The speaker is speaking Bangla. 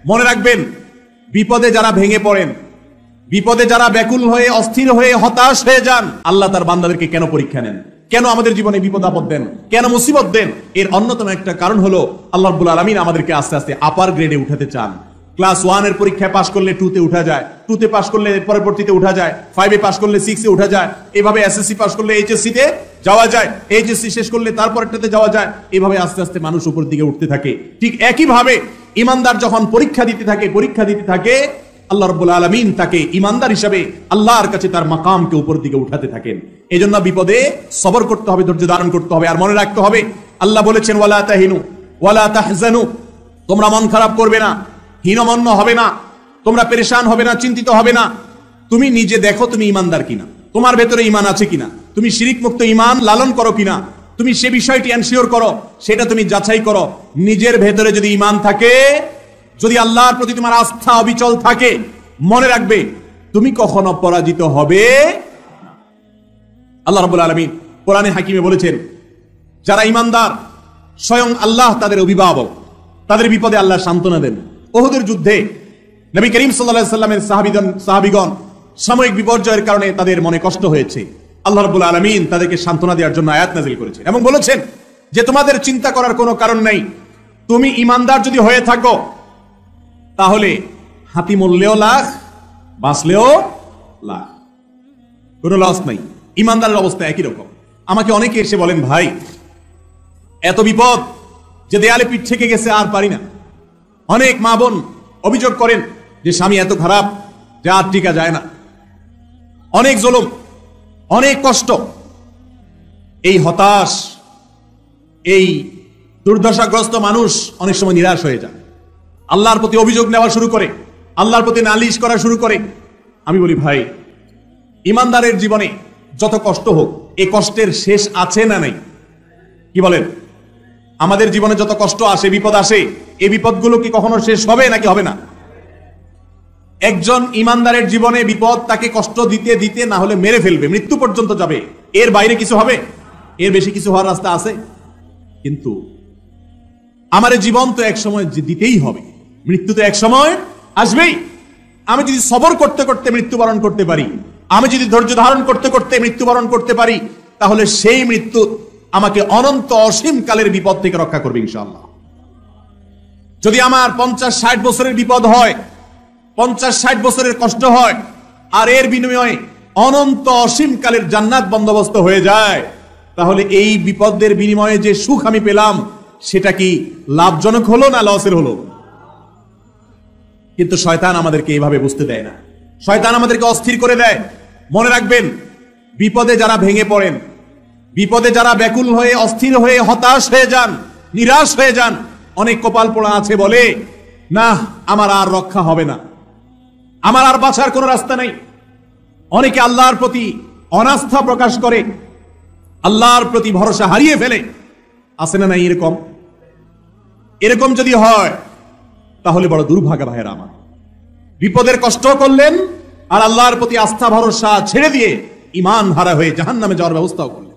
মনে রাখবেন, বিপদে যারা ভেঙে পড়েন, বিপদে যারা ব্যাকুল হয়ে অস্থির হয়ে হতাশ হয়ে যান, আল্লাহ তার বান্দাদেরকে কেন পরীক্ষা নেন, কেন আমাদের জীবনে বিপদ আপদ দেন, কেন মুসিবত দেন? এর অন্যতম একটা কারণ হলো আল্লাহ রাব্বুল আলামিন আমাদেরকে আস্তে আস্তে আপার গ্রেডে উঠাতে চান। ক্লাস 1 এর পরীক্ষায় পাস করলে 2 তে উঠা যায়, 2 তে পাস করলে পরবর্তীতে উঠা যায়, 5 এ পাস করলে 6 এ উঠা যায়, এভাবে এসএসসি পাস করলে এইচএসসি তে যাওয়া যায়, এইচএসসি শেষ করলে তারপরেরটাতে যাওয়া যায়, এভাবে আস্তে আস্তে মানুষ উপর দিকে উঠতে থাকে। ঠিক একই ভাবে ঈমানদার যখন পরীক্ষা দিতে থাকে আল্লাহ রাব্বুল আলামিন তাকে ঈমানদার হিসেবে আল্লাহর কাছে তার মাকামকে উপর দিকে উঠাতে থাকেন। এজন্য বিপদে সবর করতে হবে, ধৈর্য ধারণ করতে হবে। আর মনে রাখতে হবে, আল্লাহ বলেছেন ওয়ালা তাহিনু ওয়ালা তাহজানু, তোমরা মন খারাপ করবে না, হীনমন্য হবে না, তোমরা পেরেশান হবে না, চিন্তিত হবে না। তুমি নিজে দেখো তুমি ঈমানদার কিনা, তোমার ভেতরে ঈমান আছে কিনা, তুমি শিরিক মুক্ত ঈমান লালন করো কিনা, তুমি সে বিষয়টি এনশিওর করো, সেটা তুমি যাচাই করো। নিজের ভেতরে যদি ঈমান থাকে, যদি আল্লাহর প্রতি তোমার আস্থা অবিচল থাকে, মনে রাখবে তুমি কখনো পরাজিত হবে। আল্লাহ রাব্বুল আলামিন কোরআনে হাকিমে বলেছেন, যারা ঈমানদার স্বয়ং আল্লাহ তাদের অভিভাবক, তাদের বিপদে আল্লাহ সান্ত্বনা দেন। উহুদের যুদ্ধে নবী করিম সাল্লাল্লাহু আলাইহি ওয়াসাল্লামের সাহাবীগণ সাময়িক বিপর্যয়ের কারণে তাদের মনে কষ্ট হয়েছে। আল্লাহ রাব্বুল আলামিন তাদেরকে সান্ত্বনা দেওয়ার জন্য আয়াত নাযিল করেছেন এবং বলেছেন যে তোমাদের চিন্তা করার কোনো কারণ নেই, তুমি ঈমানদার যদি হয়ে থাকো তাহলে হাতি মরলেও লাখ, বাঁচলেও লাখ, কোনো লস নাই। ঈমানদারের অবস্থা একই রকম। আমাকে অনেকে এসে বলেন, ভাই এত বিপদ যে দেয়ালে পিঠ থেকে গেছে, আর পারি না। অনেক মা বোন অভিযোগ করেন যে স্বামী এত খারাপ যে আর টিকা যায় না, অনেক জুলুম, অনেক কষ্ট। এই হতাশ, এই দুর্দশাগ্রস্ত মানুষ অনেক সময় নিরাশ হয়ে যায়, আল্লাহর প্রতি অভিযোগ নেওয়া শুরু করে, আল্লাহর প্রতি নালিশ করা শুরু করে। আমি বলি, ভাই ঈমানদারের জীবনে যত কষ্ট হোক, এই কষ্টের শেষ আছে না নাই? কি বলেন? আমাদের জীবনে যত কষ্ট আসে, বিপদ আসে, এই বিপদগুলো কি কখনো শেষ হবে নাকি হবে না? একজন ঈমানদারের জীবনে বিপদ তাকে কষ্ট দিতে দিতে না হলে মেরে ফেলবে, মৃত্যু পর্যন্ত যাবে। এর বাইরে কিছু হবে? এর বেশি কিছু হওয়ার রাস্তা আছে? কিন্তু আমার জীবন তো এক সময় দিতেই হবে, মৃত্যু তো এক সময় আসবেই। আমি যদি সবর করতে করতে মৃত্যুবরণ করতে পারি, আমি যদি ধৈর্য ধারণ করতে করতে মৃত্যুবরণ করতে পারি, তাহলে সেই মৃত্যু আমাকে অনন্ত অসীম কালের বিপদ থেকে রক্ষা করবে ইনশাআল্লাহ। যদি আমার 50-60 বছরের বিপদ হয়, 50-60 বছরের কষ্ট হয়, আর এর বিনিময়ে অনন্ত অসীম কালের জান্নাত বন্দোবস্ত হয়ে যায়, তাহলে এই বিপদের বিনিময়ে যে সুখ আমি পেলাম, সেটা কি লাভজনক হলো না লসের হলো? কিন্তু শয়তান আমাদেরকে এইভাবে বুঝতে দেয় না, শয়তান আমাদেরকে অস্থির করে দেয়। মনে রাখবেন, বিপদে যারা ভেঙে পড়েন, বিপদে যারা ব্যাকুল হয়ে অস্থির হয়ে হতাশ হয়ে যান, নিরাশ হয়ে যান, অনেক কপাল পোড়া আছে, বলে না আমার আর রক্ষা হবে না, আমার আর বাঁচার কোনো রাস্তা নেই। অনেকে আল্লাহর প্রতি অনাস্থা প্রকাশ করে, আল্লাহর প্রতি ভরসা হারিয়ে ফেলে। আছে না নাই এরকম? এরকম যদি হয় তাহলে বড় দুর্ভাগা ভাইয়েরা আমার। বিপদের কষ্ট করলেন আর আল্লাহর প্রতি আস্থা ভরসা ছেড়ে দিয়ে ঈমান হারা হয়ে জাহান্নামে যাওয়ার ব্যবস্থাও করলেন।